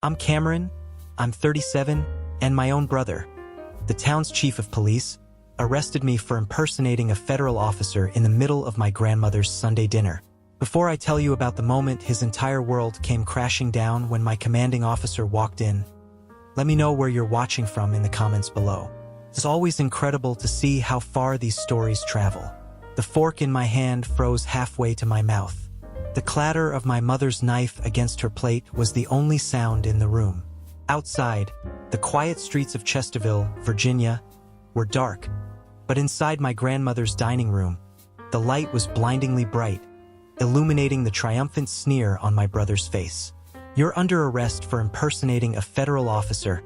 I'm Cameron, I'm 37, and my own brother, the town's chief of police, arrested me for impersonating a federal officer in the middle of my grandmother's Sunday dinner. Before I tell you about the moment his entire world came crashing down when my commanding officer walked in, let me know where you're watching from in the comments below. It's always incredible to see how far these stories travel. The fork in my hand froze halfway to my mouth. The clatter of my mother's knife against her plate was the only sound in the room. Outside, the quiet streets of Chesterville, Virginia, were dark, but inside my grandmother's dining room, the light was blindingly bright, illuminating the triumphant sneer on my brother's face. "You're under arrest for impersonating a federal officer,"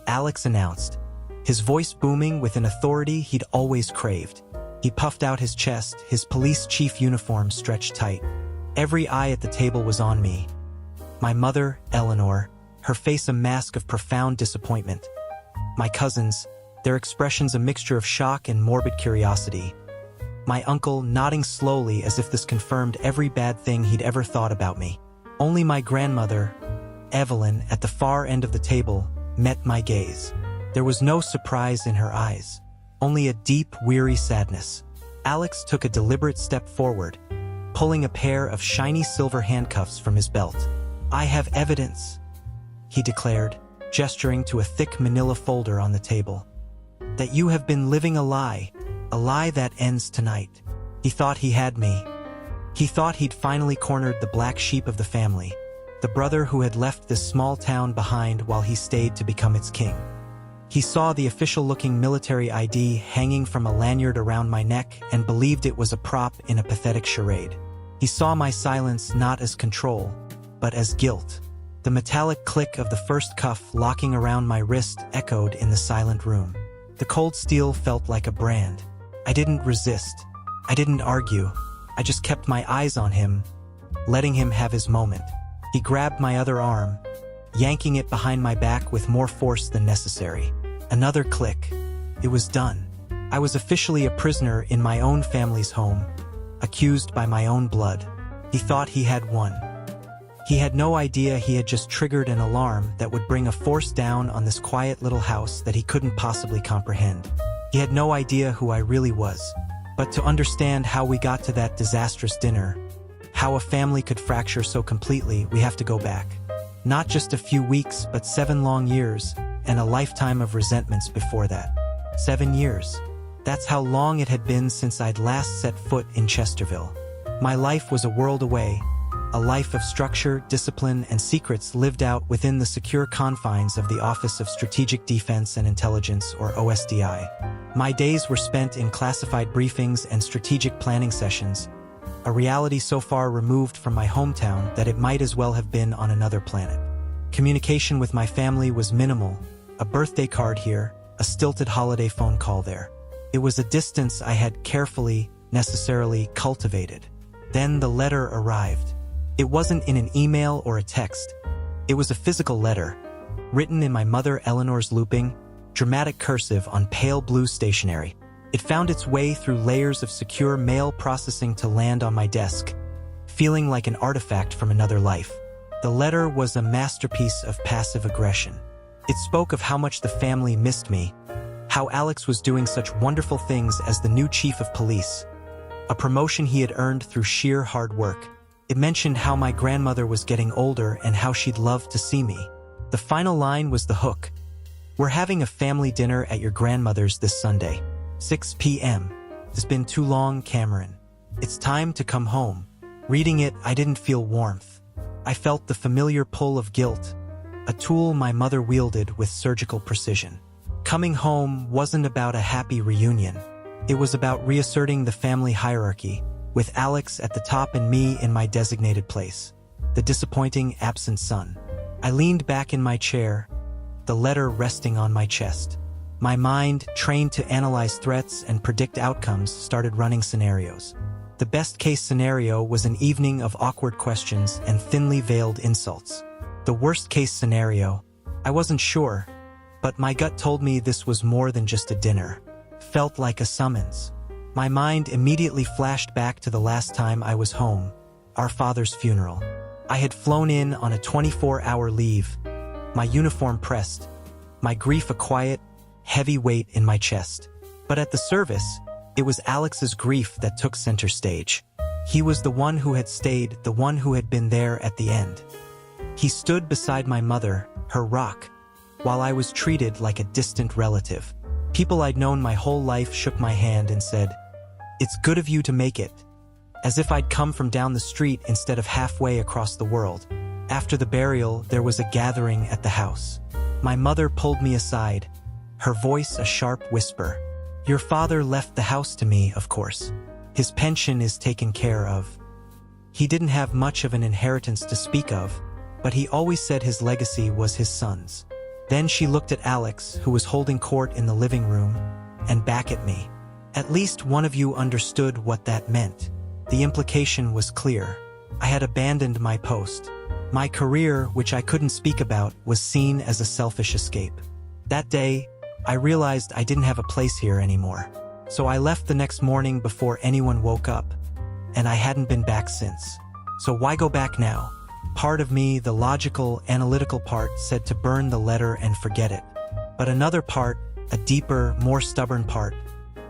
Alex announced, his voice booming with an authority he'd always craved. He puffed out his chest, his police chief uniform stretched tight. Every eye at the table was on me. My mother, Eleanor, her face a mask of profound disappointment. My cousins, their expressions a mixture of shock and morbid curiosity. My uncle nodding slowly as if this confirmed every bad thing he'd ever thought about me. Only my grandmother, Evelyn, at the far end of the table, met my gaze. There was no surprise in her eyes, only a deep, weary sadness. Alex took a deliberate step forward, pulling a pair of shiny silver handcuffs from his belt. "I have evidence," he declared, gesturing to a thick manila folder on the table. "That you have been living a lie that ends tonight." He thought he had me. He thought he'd finally cornered the black sheep of the family, the brother who had left this small town behind while he stayed to become its king. He saw the official-looking military ID hanging from a lanyard around my neck and believed it was a prop in a pathetic charade. He saw my silence not as control, but as guilt. The metallic click of the first cuff locking around my wrist echoed in the silent room. The cold steel felt like a brand. I didn't resist. I didn't argue. I just kept my eyes on him, letting him have his moment. He grabbed my other arm, yanking it behind my back with more force than necessary. Another click. It was done. I was officially a prisoner in my own family's home, accused by my own blood. He thought he had won. He had no idea he had just triggered an alarm that would bring a force down on this quiet little house that he couldn't possibly comprehend. He had no idea who I really was. But to understand how we got to that disastrous dinner, how a family could fracture so completely, we have to go back. Not just a few weeks, but 7 long years, and a lifetime of resentments before that. 7 years. That's how long it had been since I'd last set foot in Chesterville. My life was a world away, a life of structure, discipline, and secrets lived out within the secure confines of the Office of Strategic Defense and Intelligence, or OSDI. My days were spent in classified briefings and strategic planning sessions, a reality so far removed from my hometown that it might as well have been on another planet. Communication with my family was minimal, a birthday card here, a stilted holiday phone call there. It was a distance I had carefully, necessarily cultivated. Then the letter arrived. It wasn't in an email or a text. It was a physical letter, written in my mother Eleanor's looping, dramatic cursive on pale blue stationery. It found its way through layers of secure mail processing to land on my desk, feeling like an artifact from another life. The letter was a masterpiece of passive aggression. It spoke of how much the family missed me, how Alex was doing such wonderful things as the new chief of police, a promotion he had earned through sheer hard work. It mentioned how my grandmother was getting older and how she'd love to see me. The final line was the hook. "We're having a family dinner at your grandmother's this Sunday, 6 p.m. It's been too long, Cameron. It's time to come home." Reading it, I didn't feel warmth. I felt the familiar pull of guilt, a tool my mother wielded with surgical precision. Coming home wasn't about a happy reunion. It was about reasserting the family hierarchy, with Alex at the top and me in my designated place, the disappointing absent son. I leaned back in my chair, the letter resting on my chest. My mind, trained to analyze threats and predict outcomes, started running scenarios. The best-case scenario was an evening of awkward questions and thinly veiled insults. The worst-case scenario, I wasn't sure, but my gut told me this was more than just a dinner. Felt like a summons. My mind immediately flashed back to the last time I was home, our father's funeral. I had flown in on a 24-hour leave, my uniform pressed, my grief a quiet, heavy weight in my chest. But at the service, it was Alex's grief that took center stage. He was the one who had stayed, the one who had been there at the end. He stood beside my mother, her rock, while I was treated like a distant relative. People I'd known my whole life shook my hand and said, "It's good of you to make it," as if I'd come from down the street instead of halfway across the world. After the burial, there was a gathering at the house. My mother pulled me aside, her voice a sharp whisper. "Your father left the house to me, of course. His pension is taken care of. He didn't have much of an inheritance to speak of, but he always said his legacy was his son's." Then she looked at Alex, who was holding court in the living room, and back at me. "At least one of you understood what that meant." The implication was clear. I had abandoned my post. My career, which I couldn't speak about, was seen as a selfish escape. That day, I realized I didn't have a place here anymore. So I left the next morning before anyone woke up, and I hadn't been back since. So why go back now? Part of me, the logical, analytical part, said to burn the letter and forget it. But another part, a deeper, more stubborn part,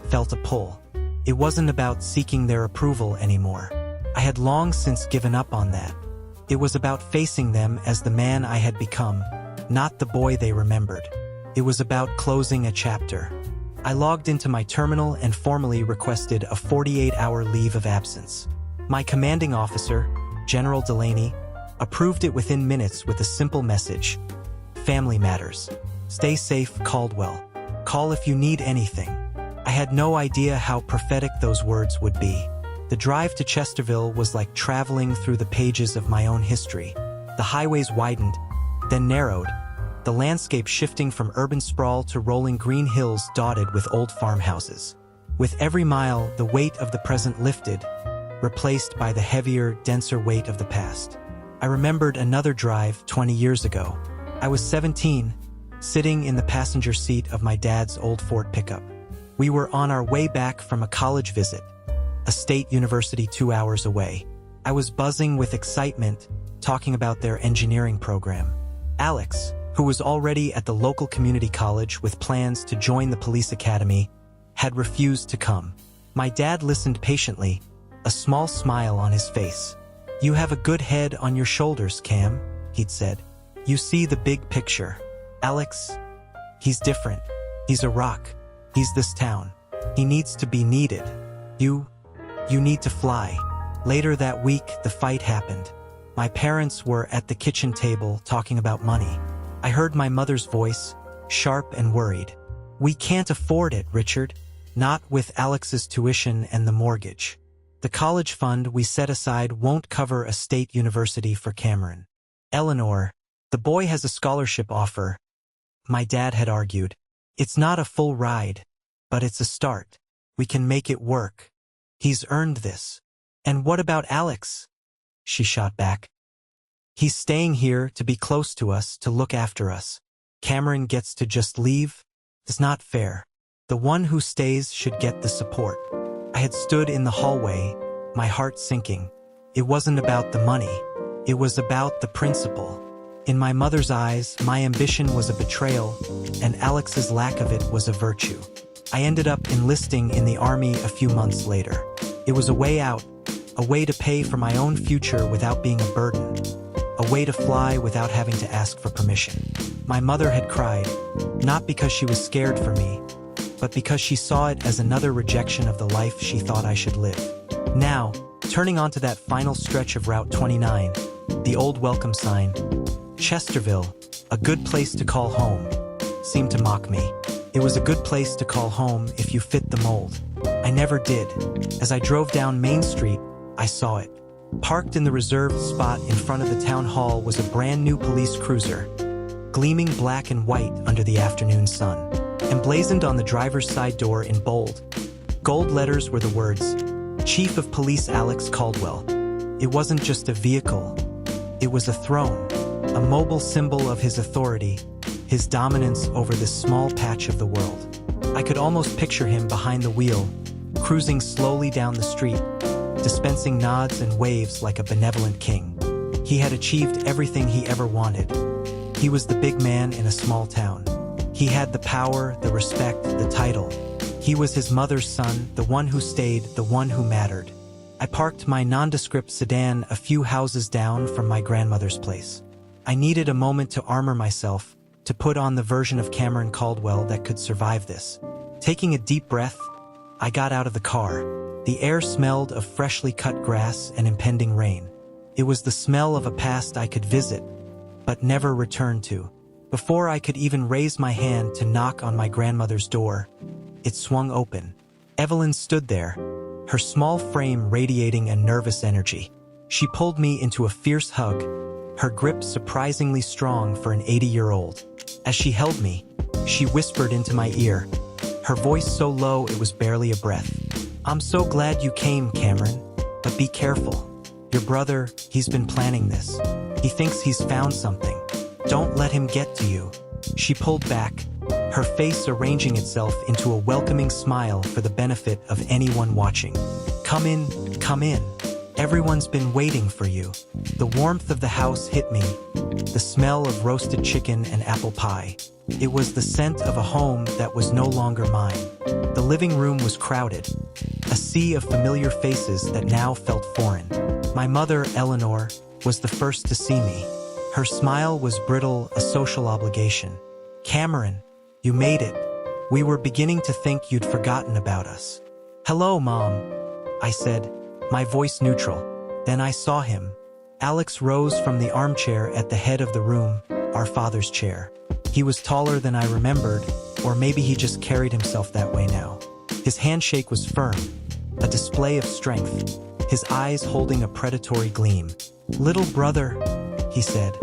felt a pull. It wasn't about seeking their approval anymore. I had long since given up on that. It was about facing them as the man I had become, not the boy they remembered. It was about closing a chapter. I logged into my terminal and formally requested a 48-hour leave of absence. My commanding officer, General Delaney, approved it within minutes with a simple message: "Family matters. Stay safe, Caldwell. Call if you need anything." I had no idea how prophetic those words would be. The drive to Chesterville was like traveling through the pages of my own history. The highways widened, then narrowed, the landscape shifting from urban sprawl to rolling green hills dotted with old farmhouses. With every mile, the weight of the present lifted, replaced by the heavier, denser weight of the past. I remembered another drive 20 years ago. I was 17, sitting in the passenger seat of my dad's old Ford pickup. We were on our way back from a college visit, a state university 2 hours away. I was buzzing with excitement, talking about their engineering program. Alex, who was already at the local community college with plans to join the police academy, had refused to come. My dad listened patiently, a small smile on his face. "You have a good head on your shoulders, Cam," he'd said. "You see the big picture. Alex, he's different. He's a rock. He's this town. He needs to be needed. You need to fly." Later that week, the fight happened. My parents were at the kitchen table talking about money. I heard my mother's voice, sharp and worried. "We can't afford it, Richard. Not with Alex's tuition and the mortgage. The college fund we set aside won't cover a state university for Cameron. Eleanor, the boy has a scholarship offer," my dad had argued. "It's not a full ride, but it's a start. We can make it work. He's earned this." "And what about Alex?" she shot back. "He's staying here to be close to us, to look after us. Cameron gets to just leave? It's not fair. The one who stays should get the support." I had stood in the hallway, my heart sinking. It wasn't about the money. It was about the principle. In my mother's eyes, my ambition was a betrayal, and Alex's lack of it was a virtue. I ended up enlisting in the army a few months later. It was a way out, a way to pay for my own future without being a burden, a way to fly without having to ask for permission. My mother had cried, not because she was scared for me, but because she saw it as another rejection of the life she thought I should live. Now, turning onto that final stretch of Route 29, the old welcome sign, "Chesterville, a good place to call home," seemed to mock me. It was a good place to call home if you fit the mold. I never did. As I drove down Main Street, I saw it. Parked in the reserved spot in front of the town hall was a brand new police cruiser, gleaming black and white under the afternoon sun. Emblazoned on the driver's side door in bold, gold letters were the words, "Chief of Police Alex Caldwell." It wasn't just a vehicle. It was a throne, a mobile symbol of his authority, his dominance over this small patch of the world. I could almost picture him behind the wheel, cruising slowly down the street, dispensing nods and waves like a benevolent king. He had achieved everything he ever wanted. He was the big man in a small town. He had the power, the respect, the title. He was his mother's son, the one who stayed, the one who mattered. I parked my nondescript sedan a few houses down from my grandmother's place. I needed a moment to armor myself, to put on the version of Cameron Caldwell that could survive this. Taking a deep breath, I got out of the car. The air smelled of freshly cut grass and impending rain. It was the smell of a past I could visit, but never return to. Before I could even raise my hand to knock on my grandmother's door, it swung open. Evelyn stood there, her small frame radiating a nervous energy. She pulled me into a fierce hug, her grip surprisingly strong for an 80-year-old. As she held me, she whispered into my ear, her voice so low it was barely a breath. "I'm so glad you came, Cameron, but be careful. Your brother, he's been planning this. He thinks he's found something. Don't let him get to you." She pulled back, her face arranging itself into a welcoming smile for the benefit of anyone watching. Come in, come in. Everyone's been waiting for you." The warmth of the house hit me, the smell of roasted chicken and apple pie. It was the scent of a home that was no longer mine. The living room was crowded, a sea of familiar faces that now felt foreign. My mother, Eleanor, was the first to see me. Her smile was brittle, a social obligation. "Cameron, you made it. We were beginning to think you'd forgotten about us." "Hello, Mom," I said, my voice neutral. Then I saw him. Alex rose from the armchair at the head of the room, our father's chair. He was taller than I remembered, or maybe he just carried himself that way now. His handshake was firm, a display of strength, his eyes holding a predatory gleam. "Little brother," he said,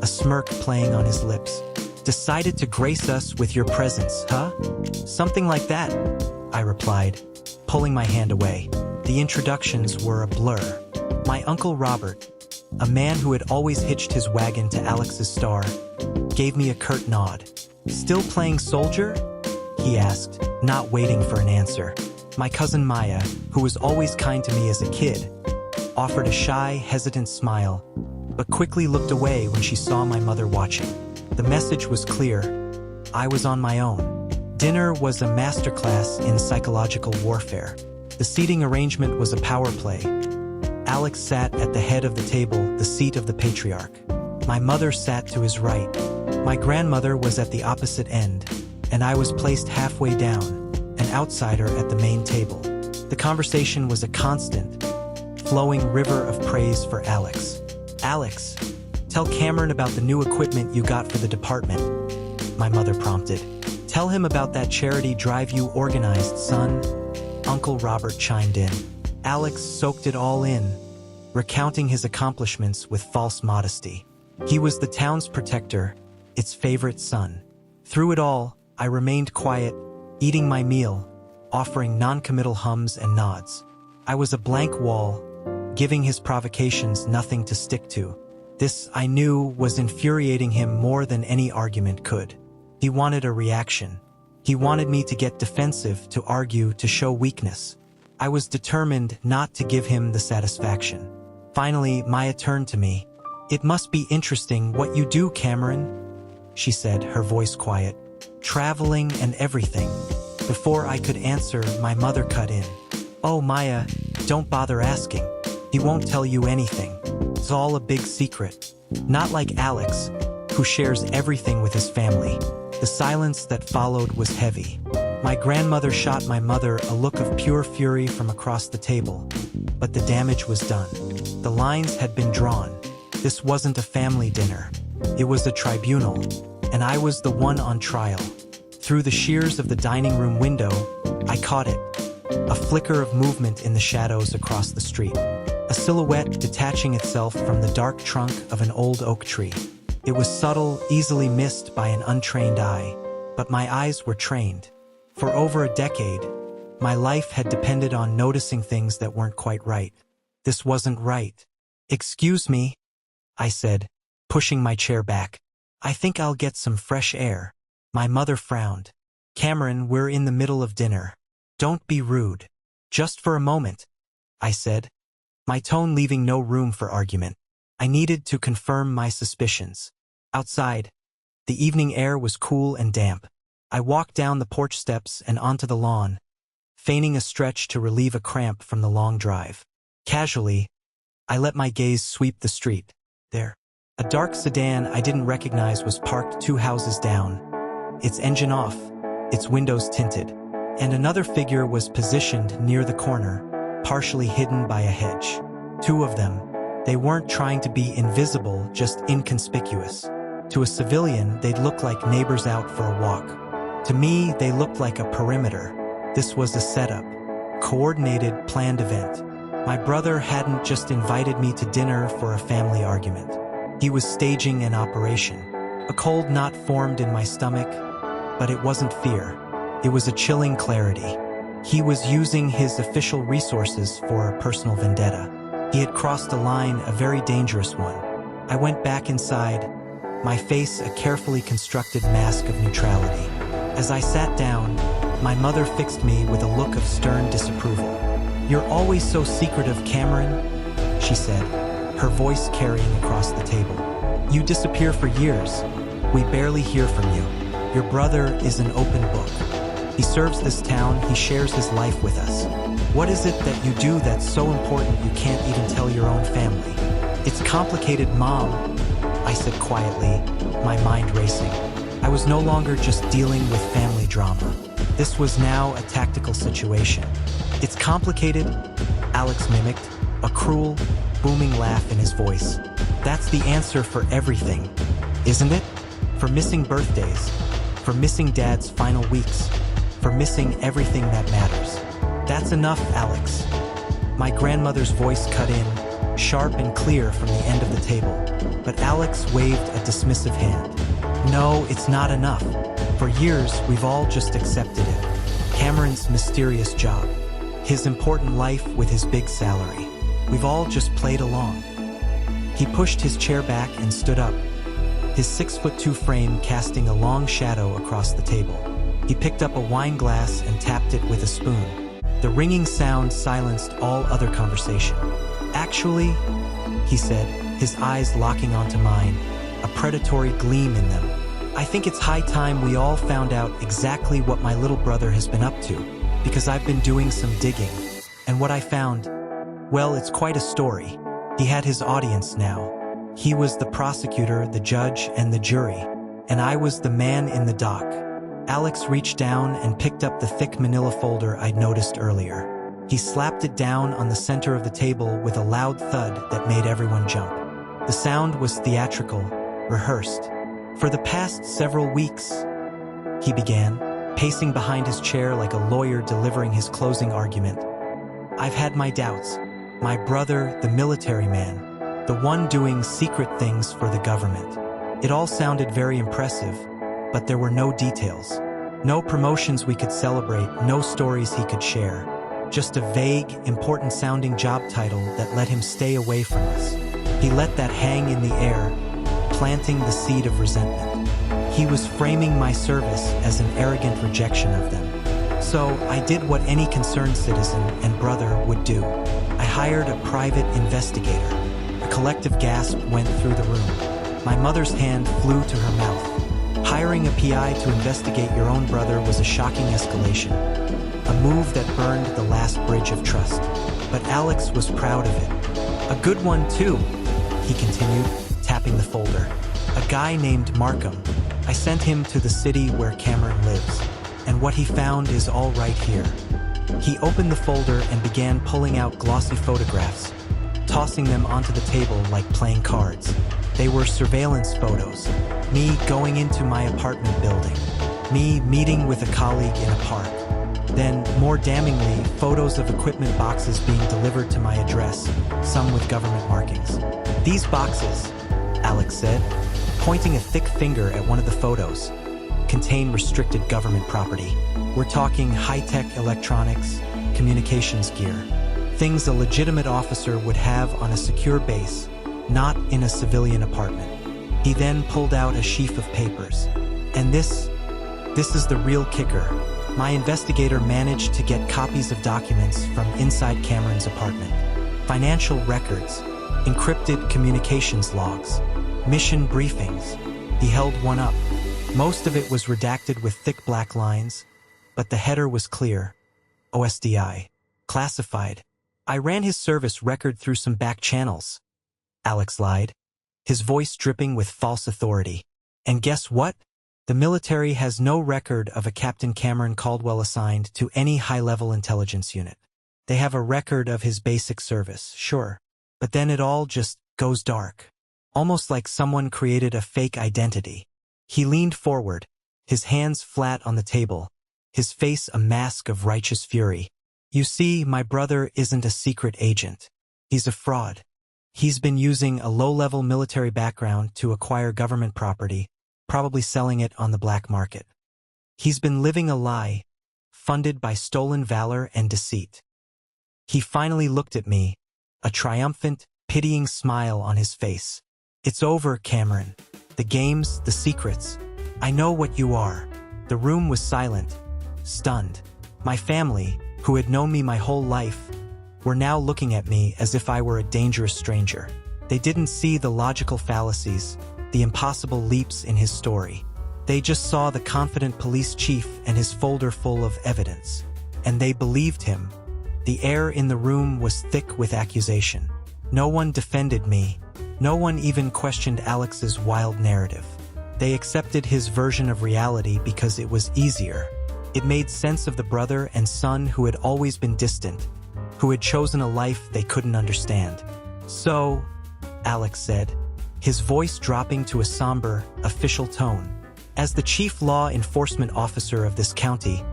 a smirk playing on his lips. "Decided to grace us with your presence, huh?" "Something like that," I replied, pulling my hand away. The introductions were a blur. My Uncle Robert, a man who had always hitched his wagon to Alex's star, gave me a curt nod. "Still playing soldier?" he asked, not waiting for an answer. My cousin Maya, who was always kind to me as a kid, offered a shy, hesitant smile, but quickly looked away when she saw my mother watching. The message was clear. I was on my own. Dinner was a masterclass in psychological warfare. The seating arrangement was a power play. Alex sat at the head of the table, the seat of the patriarch. My mother sat to his right. My grandmother was at the opposite end, and I was placed halfway down, an outsider at the main table. The conversation was a constant, flowing river of praise for Alex. "Alex, tell Cameron about the new equipment you got for the department," my mother prompted. "Tell him about that charity drive you organized, son," Uncle Robert chimed in. Alex soaked it all in, recounting his accomplishments with false modesty. He was the town's protector, its favorite son. Through it all, I remained quiet, eating my meal, offering non-committal hums and nods. I was a blank wall, giving his provocations nothing to stick to. This, I knew, was infuriating him more than any argument could. He wanted a reaction. He wanted me to get defensive, to argue, to show weakness. I was determined not to give him the satisfaction. Finally, Maya turned to me. "It must be interesting what you do, Cameron," she said, her voice quiet. "Traveling and everything." Before I could answer, my mother cut in. "Oh, Maya, don't bother asking. He won't tell you anything. It's all a big secret. Not like Alex, who shares everything with his family." The silence that followed was heavy. My grandmother shot my mother a look of pure fury from across the table, but the damage was done. The lines had been drawn. This wasn't a family dinner. It was a tribunal, and I was the one on trial. Through the shears of the dining room window, I caught it. A flicker of movement in the shadows across the street. A silhouette detaching itself from the dark trunk of an old oak tree. It was subtle, easily missed by an untrained eye, but my eyes were trained. For over a decade, my life had depended on noticing things that weren't quite right. This wasn't right. "Excuse me," I said, pushing my chair back. "I think I'll get some fresh air." My mother frowned. "Cameron, we're in the middle of dinner. Don't be rude." "Just for a moment," I said, my tone leaving no room for argument. I needed to confirm my suspicions. Outside, The evening air was cool and damp. I walked down the porch steps and onto the lawn, feigning a stretch to relieve a cramp from the long drive. Casually, I let my gaze sweep the street. There, a dark sedan I didn't recognize was parked 2 houses down, its engine off, its windows tinted, and another figure was positioned near the corner, partially hidden by a hedge. 2 of them. They weren't trying to be invisible, just inconspicuous. To a civilian, they'd look like neighbors out for a walk. To me, they looked like a perimeter. This was a setup, coordinated, planned event. My brother hadn't just invited me to dinner for a family argument. He was staging an operation. A cold knot formed in my stomach, but it wasn't fear. It was a chilling clarity. He was using his official resources for a personal vendetta. He had crossed a line, a very dangerous one. I went back inside, my face a carefully constructed mask of neutrality. As I sat down, my mother fixed me with a look of stern disapproval. "You're always so secretive, Cameron," she said, her voice carrying across the table. "You disappear for years. We barely hear from you. Your brother is an open book. He serves this town, he shares his life with us. What is it that you do that's so important you can't even tell your own family?" "It's complicated, Mom," I said quietly, my mind racing. I was no longer just dealing with family drama. This was now a tactical situation. "It's complicated," Alex mimicked, a cruel, booming laugh in his voice. "That's the answer for everything, isn't it? For missing birthdays, for missing Dad's final weeks, for missing everything that matters." "That's enough, Alex." My grandmother's voice cut in, sharp and clear from the end of the table, but Alex waved a dismissive hand. "No, it's not enough. For years, we've all just accepted it. Cameron's mysterious job, his important life with his big salary. We've all just played along." He pushed his chair back and stood up, his 6'2" frame casting a long shadow across the table. He picked up a wine glass and tapped it with a spoon. The ringing sound silenced all other conversation. "Actually," he said, his eyes locking onto mine, a predatory gleam in them, "I think it's high time we all found out exactly what my little brother has been up to, because I've been doing some digging. And what I found, well, it's quite a story." He had his audience now. He was the prosecutor, the judge, and the jury, and I was the man in the dock. Alex reached down and picked up the thick manila folder I'd noticed earlier. He slapped it down on the center of the table with a loud thud that made everyone jump. The sound was theatrical, rehearsed. "For the past several weeks," he began, pacing behind his chair like a lawyer delivering his closing argument, "I've had my doubts. My brother, the military man, the one doing secret things for the government. It all sounded very impressive, but there were no details. No promotions we could celebrate, no stories he could share. Just a vague, important-sounding job title that let him stay away from us. He let that hang in the air, planting the seed of resentment. He was framing my service as an arrogant rejection of them. So I did what any concerned citizen and brother would do. I hired a private investigator." A collective gasp went through the room. My mother's hand flew to her mouth. Hiring a PI to investigate your own brother was a shocking escalation, a move that burned the last bridge of trust. But Alex was proud of it. "A good one, too," he continued, tapping the folder. "A guy named Markham. I sent him to the city where Cameron lives, and what he found is all right here." He opened the folder and began pulling out glossy photographs, tossing them onto the table like playing cards. They were surveillance photos. Me going into my apartment building. Me meeting with a colleague in a park. Then, more damningly, photos of equipment boxes being delivered to my address, some with government markings. "These boxes," Alex said, pointing a thick finger at one of the photos, "contain restricted government property. We're talking high-tech electronics, communications gear. Things a legitimate officer would have on a secure base, not in a civilian apartment." He then pulled out a sheaf of papers. "And this is the real kicker. My investigator managed to get copies of documents from inside Cameron's apartment. Financial records, encrypted communications logs, mission briefings." He held one up, Most of it was redacted with thick black lines, but the header was clear. OSDI. Classified. I ran his service record through some back channels. Alex lied, his voice dripping with false authority. And guess what? The military has no record of a Captain Cameron Caldwell assigned to any high-level intelligence unit. They have a record of his basic service, sure, but then it all just goes dark. Almost like someone created a fake identity. He leaned forward, his hands flat on the table, his face a mask of righteous fury. You see, my brother isn't a secret agent. He's a fraud. He's been using a low-level military background to acquire government property, probably selling it on the black market. He's been living a lie, funded by stolen valor and deceit. He finally looked at me, a triumphant, pitying smile on his face. It's over, Cameron. The games, the secrets. I know what you are. The room was silent, stunned. My family, who had known me my whole life, were now looking at me as if I were a dangerous stranger. They didn't see the logical fallacies, the impossible leaps in his story. They just saw the confident police chief and his folder full of evidence. And they believed him. The air in the room was thick with accusation. No one defended me. No one even questioned Alex's wild narrative. They accepted his version of reality because it was easier. It made sense of the brother and son who had always been distant, who had chosen a life they couldn't understand. So, Alex said, his voice dropping to a somber, official tone. As the chief law enforcement officer of this county,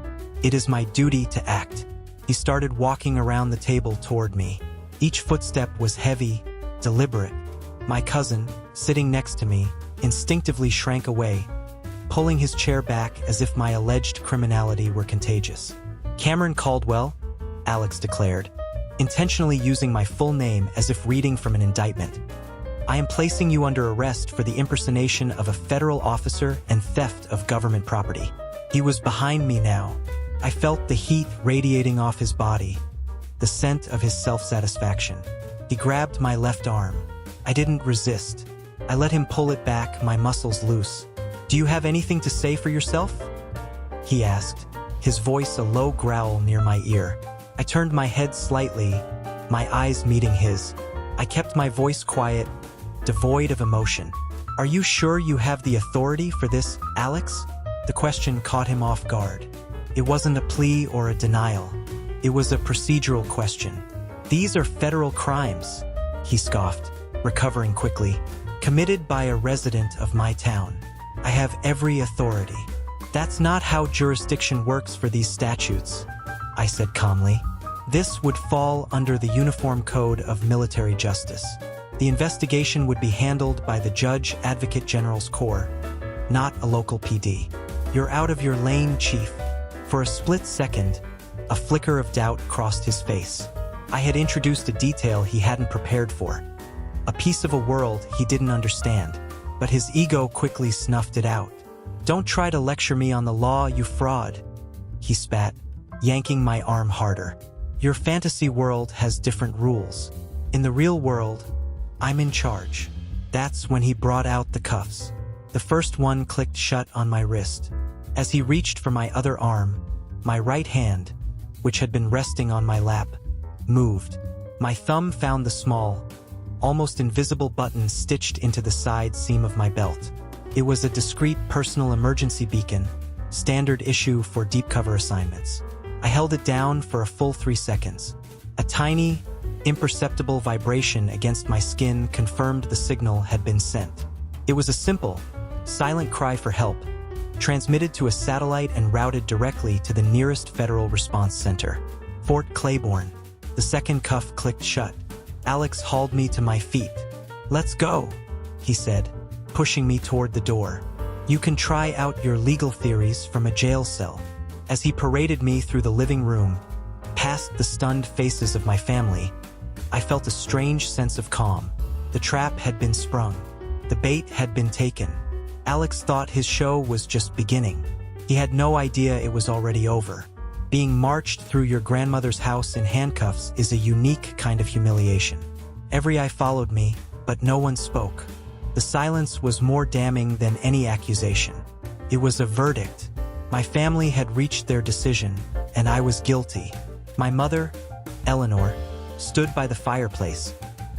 it is my duty to act. He started walking around the table toward me. Each footstep was heavy, deliberate. My cousin, sitting next to me, instinctively shrank away, pulling his chair back as if my alleged criminality were contagious. Cameron Caldwell, Alex declared, intentionally using my full name as if reading from an indictment. I am placing you under arrest for the impersonation of a federal officer and theft of government property. He was behind me now. I felt the heat radiating off his body, the scent of his self-satisfaction. He grabbed my left arm. I didn't resist. I let him pull it back, my muscles loose. Do you have anything to say for yourself? He asked, his voice a low growl near my ear. I turned my head slightly, my eyes meeting his. I kept my voice quiet, devoid of emotion. Are you sure you have the authority for this, Alex? The question caught him off guard. It wasn't a plea or a denial. It was a procedural question. These are federal crimes, he scoffed, recovering quickly, committed by a resident of my town. I have every authority. That's not how jurisdiction works for these statutes, I said calmly. This would fall under the Uniform Code of Military Justice. The investigation would be handled by the Judge Advocate General's Corps, not a local PD. You're out of your lane, Chief. For a split second, a flicker of doubt crossed his face. I had introduced a detail he hadn't prepared for. A piece of a world he didn't understand, but his ego quickly snuffed it out. Don't try to lecture me on the law, you fraud, he spat, yanking my arm harder. Your fantasy world has different rules. In the real world, I'm in charge. That's when he brought out the cuffs. The first one clicked shut on my wrist. As he reached for my other arm, my right hand, which had been resting on my lap, moved. My thumb found the small, almost invisible button stitched into the side seam of my belt. It was a discreet personal emergency beacon, standard issue for deep cover assignments. I held it down for a full 3 seconds. A tiny, imperceptible vibration against my skin confirmed the signal had been sent. It was a simple, silent cry for help, transmitted to a satellite and routed directly to the nearest federal response center, Fort Claiborne. The second cuff clicked shut. Alex hauled me to my feet. Let's go, he said, pushing me toward the door. You can try out your legal theories from a jail cell. As he paraded me through the living room, past the stunned faces of my family, I felt a strange sense of calm. The trap had been sprung. The bait had been taken. Alex thought his show was just beginning. He had no idea it was already over. Being marched through your grandmother's house in handcuffs is a unique kind of humiliation. Every eye followed me, but no one spoke. The silence was more damning than any accusation. It was a verdict. My family had reached their decision, and I was guilty. My mother, Eleanor, stood by the fireplace,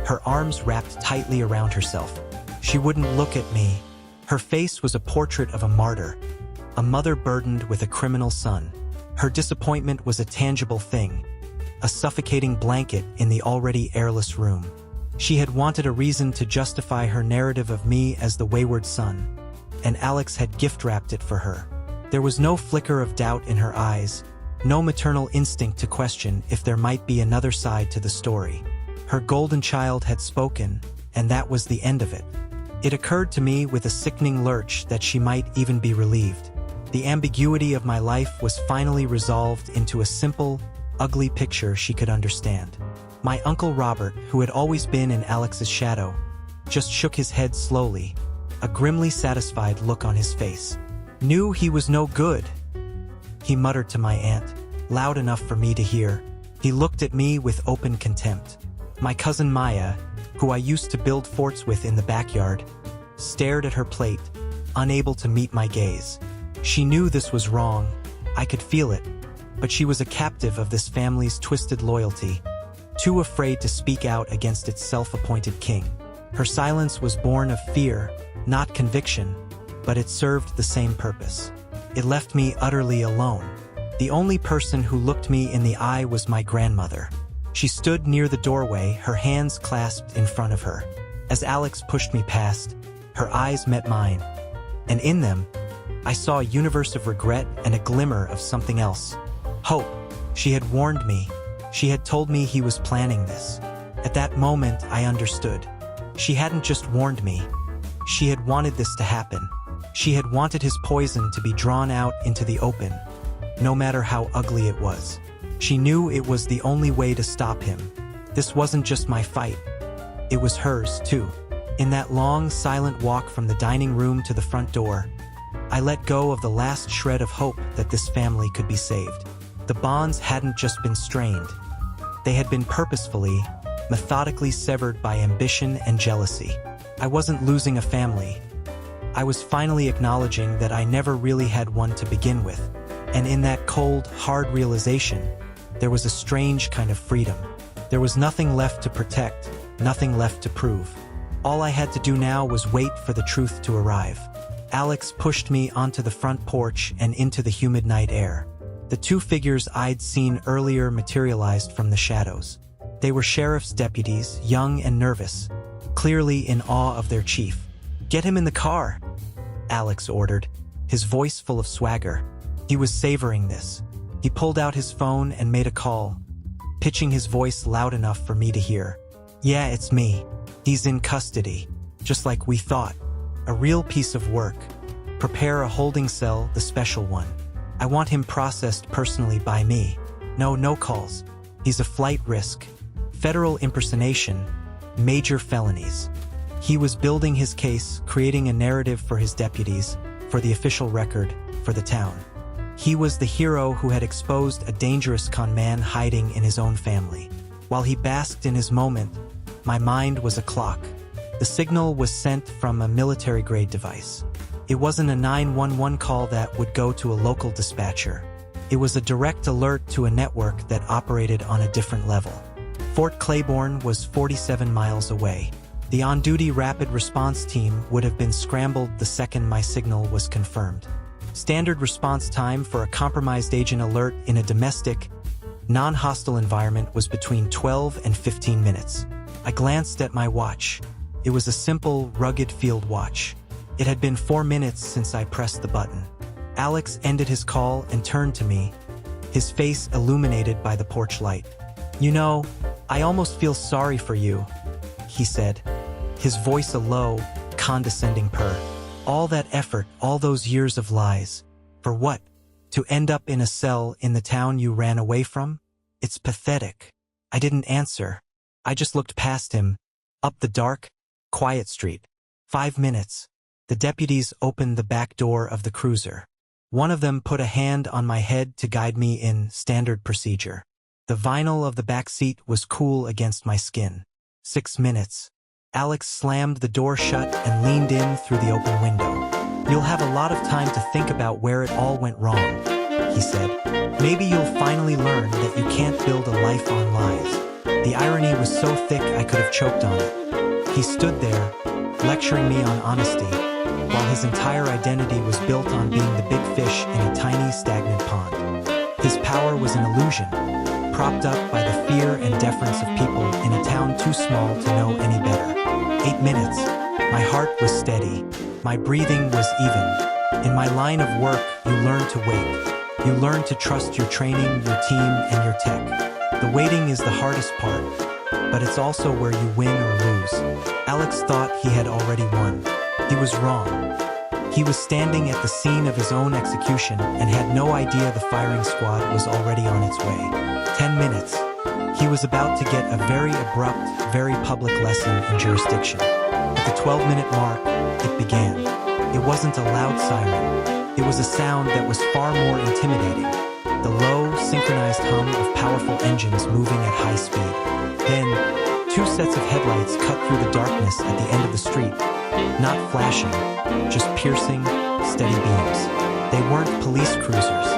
her arms wrapped tightly around herself. She wouldn't look at me. Her face was a portrait of a martyr, a mother burdened with a criminal son. Her disappointment was a tangible thing, a suffocating blanket in the already airless room. She had wanted a reason to justify her narrative of me as the wayward son, and Alex had gift-wrapped it for her. There was no flicker of doubt in her eyes, no maternal instinct to question if there might be another side to the story. Her golden child had spoken, and that was the end of it. It occurred to me with a sickening lurch that she might even be relieved. The ambiguity of my life was finally resolved into a simple, ugly picture she could understand. My Uncle Robert, who had always been in Alex's shadow, just shook his head slowly, a grimly satisfied look on his face. Knew he was no good, he muttered to my aunt, loud enough for me to hear. He looked at me with open contempt. My cousin Maya, who I used to build forts with in the backyard, stared at her plate, unable to meet my gaze. She knew this was wrong, I could feel it, but she was a captive of this family's twisted loyalty, too afraid to speak out against its self-appointed king. Her silence was born of fear, not conviction, but it served the same purpose. It left me utterly alone. The only person who looked me in the eye was my grandmother. She stood near the doorway, her hands clasped in front of her. As Alex pushed me past, her eyes met mine, and in them, I saw a universe of regret and a glimmer of something else. Hope. She had warned me. She had told me he was planning this. At that moment, I understood. She hadn't just warned me. She had wanted this to happen. She had wanted his poison to be drawn out into the open, no matter how ugly it was. She knew it was the only way to stop him. This wasn't just my fight. It was hers, too. In that long, silent walk from the dining room to the front door, I let go of the last shred of hope that this family could be saved. The bonds hadn't just been strained. They had been purposefully, methodically severed by ambition and jealousy. I wasn't losing a family. I was finally acknowledging that I never really had one to begin with. And in that cold, hard realization, there was a strange kind of freedom. There was nothing left to protect, nothing left to prove. All I had to do now was wait for the truth to arrive. Alex pushed me onto the front porch and into the humid night air. The two figures I'd seen earlier materialized from the shadows. They were sheriff's deputies, young and nervous, clearly in awe of their chief. "Get him in the car," Alex ordered, his voice full of swagger. He was savoring this. He pulled out his phone and made a call, pitching his voice loud enough for me to hear. "Yeah, it's me. He's in custody, just like we thought. A real piece of work. Prepare a holding cell, the special one. I want him processed personally by me. No calls. He's a flight risk. Federal impersonation. Major felonies." He was building his case, creating a narrative for his deputies, for the official record, for the town. He was the hero who had exposed a dangerous con man hiding in his own family. While he basked in his moment, my mind was a clock. The signal was sent from a military-grade device. It wasn't a 911 call that would go to a local dispatcher. It was a direct alert to a network that operated on a different level. Fort Claiborne was 47 miles away. The on-duty rapid response team would have been scrambled the second my signal was confirmed. Standard response time for a compromised agent alert in a domestic, non-hostile environment was between 12 and 15 minutes. I glanced at my watch. It was a simple, rugged field watch. It had been 4 minutes since I pressed the button. Alex ended his call and turned to me, his face illuminated by the porch light. "You know, I almost feel sorry for you," he said, his voice a low, condescending purr. "All that effort, all those years of lies. For what? To end up in a cell in the town you ran away from? It's pathetic." I didn't answer. I just looked past him, up the dark, quiet street. 5 minutes. The deputies opened the back door of the cruiser. One of them put a hand on my head to guide me in standard procedure. The vinyl of the back seat was cool against my skin. 6 minutes. Alex slammed the door shut and leaned in through the open window. You'll have a lot of time to think about where it all went wrong, he said. Maybe you'll finally learn that you can't build a life on lies. The irony was so thick I could have choked on it. He stood there, lecturing me on honesty, while his entire identity was built on being the big fish in a tiny, stagnant pond. His power was an illusion, propped up by the fear and deference of people in a town too small to know any better. 8 minutes. My heart was steady. My breathing was even. In my line of work, you learn to wait. You learn to trust your training, your team, and your tech. The waiting is the hardest part, but it's also where you win or lose. Alex thought he had already won. He was wrong. He was standing at the scene of his own execution and had no idea the firing squad was already on its way. 10 minutes. He was about to get a very abrupt, very public lesson in jurisdiction. At the 12-minute mark, it began. It wasn't a loud siren. It was a sound that was far more intimidating. The low, synchronized hum of powerful engines moving at high speed. Then, 2 sets of headlights cut through the darkness at the end of the street. Not flashing, just piercing, steady beams. They weren't police cruisers.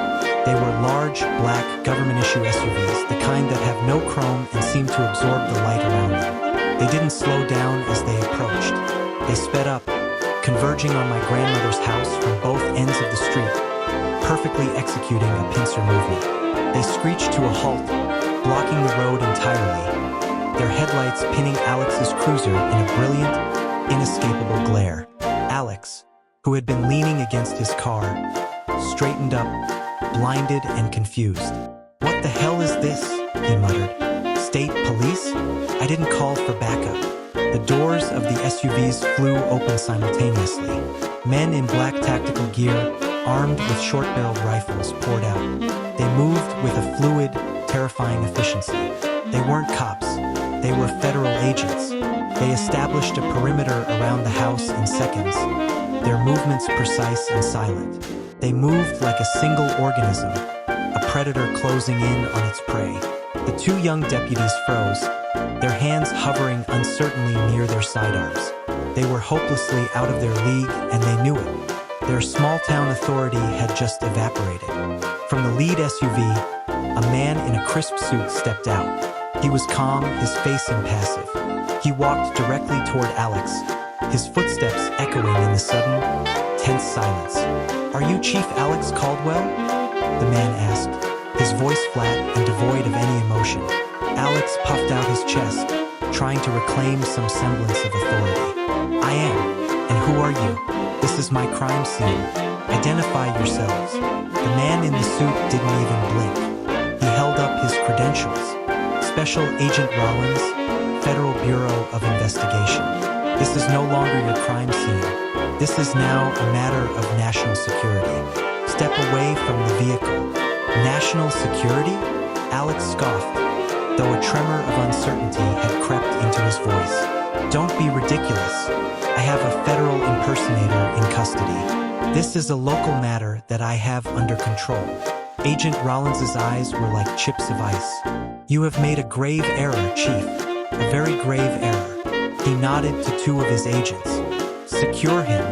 They were large, black, government-issue SUVs, the kind that have no chrome and seem to absorb the light around them. They didn't slow down as they approached. They sped up, converging on my grandmother's house from both ends of the street, perfectly executing a pincer movement. They screeched to a halt, blocking the road entirely, their headlights pinning Alex's cruiser in a brilliant, inescapable glare. Alex, who had been leaning against his car, straightened up, blinded and confused. "What the hell is this?" he muttered. "State police? I didn't call for backup." The doors of the SUVs flew open simultaneously. Men in black tactical gear, armed with short-barreled rifles, poured out. They moved with a fluid, terrifying efficiency. They weren't cops. They were federal agents. They established a perimeter around the house in seconds, their movements precise and silent. They moved like a single organism, a predator closing in on its prey. The 2 young deputies froze, their hands hovering uncertainly near their sidearms. They were hopelessly out of their league, and they knew it. Their small-town authority had just evaporated. From the lead SUV, a man in a crisp suit stepped out. He was calm, his face impassive. He walked directly toward Alex, his footsteps echoing in the sudden, tense silence. "Are you Chief Alex Caldwell?" the man asked, his voice flat and devoid of any emotion. Alex puffed out his chest, trying to reclaim some semblance of authority. "I am. And who are you? This is my crime scene. Identify yourselves." The man in the suit didn't even blink. He held up his credentials. "Special Agent Rollins, Federal Bureau of Investigation. This is no longer your crime scene. This is now a matter of national security. Step away from the vehicle." "National security?" Alex scoffed, though a tremor of uncertainty had crept into his voice. "Don't be ridiculous. I have a federal impersonator in custody. This is a local matter that I have under control." Agent Rollins's eyes were like chips of ice. "You have made a grave error, Chief. A very grave error." He nodded to 2 of his agents. "Secure him."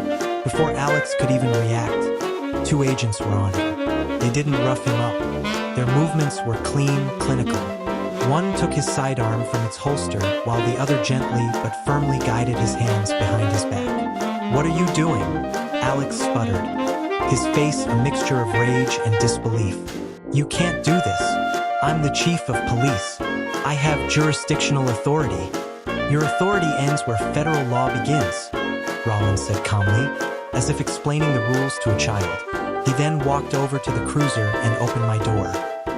Before Alex could even react, 2 agents were on him. They didn't rough him up. Their movements were clean, clinical. One took his sidearm from its holster, while the other gently but firmly guided his hands behind his back. "What are you doing?" Alex sputtered, his face a mixture of rage and disbelief. "You can't do this. I'm the chief of police. I have jurisdictional authority." "Your authority ends where federal law begins," Rollins said calmly, as if explaining the rules to a child. He then walked over to the cruiser and opened my door.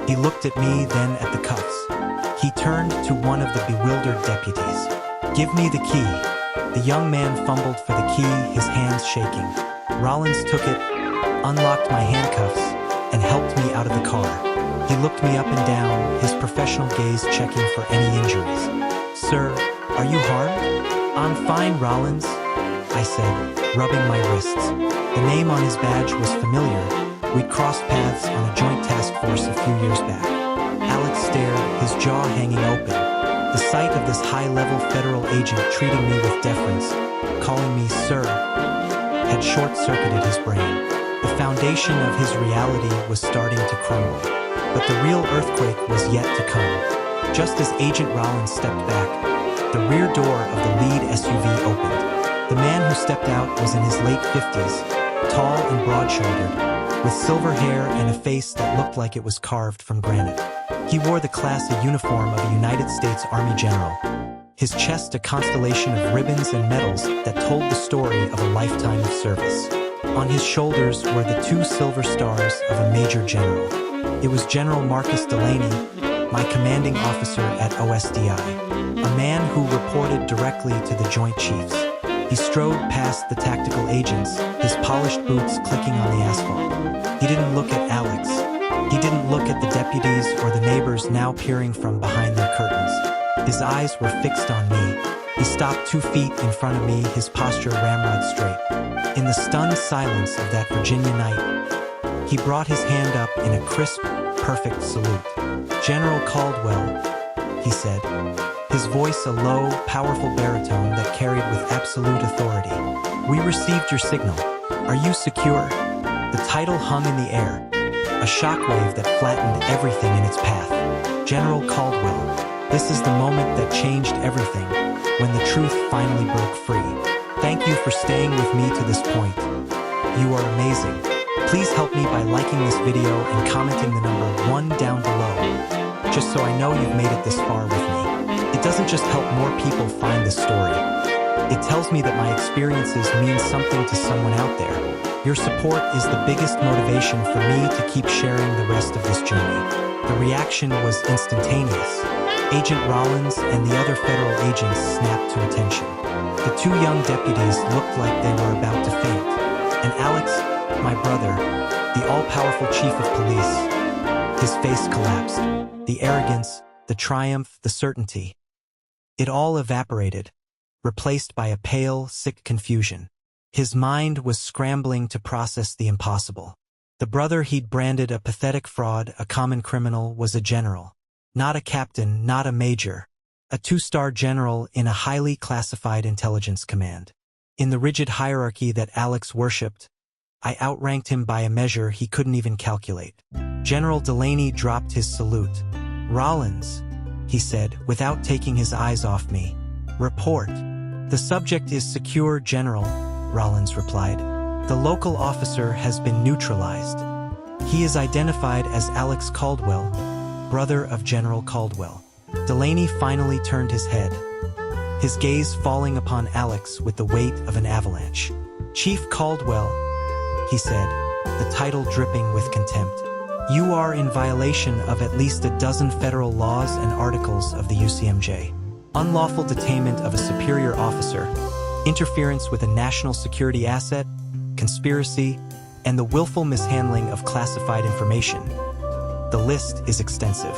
He looked at me, then at the cuffs. He turned to one of the bewildered deputies. "Give me the key." The young man fumbled for the key, his hands shaking. Rollins took it, unlocked my handcuffs, and helped me out of the car. He looked me up and down, his professional gaze checking for any injuries. "Sir, are you harmed?" "I'm fine, Rollins," I said, rubbing my wrists. The name on his badge was familiar. We'd crossed paths on a joint task force a few years back. Alex stared, his jaw hanging open. The sight of this high-level federal agent treating me with deference, calling me sir, had short-circuited his brain. The foundation of his reality was starting to crumble. But the real earthquake was yet to come. Just as Agent Rollins stepped back, the rear door of the lead SUV opened. The man who stepped out was in his late 50s, tall and broad-shouldered, with silver hair and a face that looked like it was carved from granite. He wore the classy uniform of a United States Army general, his chest a constellation of ribbons and medals that told the story of a lifetime of service. On his shoulders were the 2 silver stars of a major general. It was General Marcus Delaney, my commanding officer at OSDI, a man who reported directly to the Joint Chiefs. He strode past the tactical agents, his polished boots clicking on the asphalt. He didn't look at Alex. He didn't look at the deputies or the neighbors now peering from behind their curtains. His eyes were fixed on me. He stopped 2 feet in front of me, his posture ramrod straight. In the stunned silence of that Virginia night, he brought his hand up in a crisp, perfect salute. "General Caldwell," he said, his voice a low, powerful baritone that carried with absolute authority. "We received your signal. Are you secure?" The title hung in the air, a shockwave that flattened everything in its path. "General Caldwell, this is the moment that changed everything, when the truth finally broke free. Thank you for staying with me to this point. You are amazing. Please help me by liking this video and commenting the number 1 down below, just so I know you've made it this far with me. It doesn't just help more people find this story. It tells me that my experiences mean something to someone out there. Your support is the biggest motivation for me to keep sharing the rest of this journey." The reaction was instantaneous. Agent Rollins and the other federal agents snapped to attention. The 2 young deputies looked like they were about to faint. And Alex, my brother, the all-powerful chief of police, his face collapsed. The arrogance, the triumph, the certainty. It all evaporated, replaced by a pale, sick confusion. His mind was scrambling to process the impossible. The brother he'd branded a pathetic fraud, a common criminal, was a general. Not a captain, not a major. A 2-star general in a highly classified intelligence command. In the rigid hierarchy that Alex worshipped, I outranked him by a measure he couldn't even calculate. General Delaney dropped his salute. "Rollins," he said, without taking his eyes off me. "Report." "The subject is secure, General," Rollins replied. "The local officer has been neutralized. He is identified as Alex Caldwell, brother of General Caldwell." Delaney finally turned his head, his gaze falling upon Alex with the weight of an avalanche. "Chief Caldwell," he said, the title dripping with contempt. "You are in violation of at least a dozen federal laws and articles of the UCMJ. Unlawful detainment of a superior officer, interference with a national security asset, conspiracy, and the willful mishandling of classified information. The list is extensive."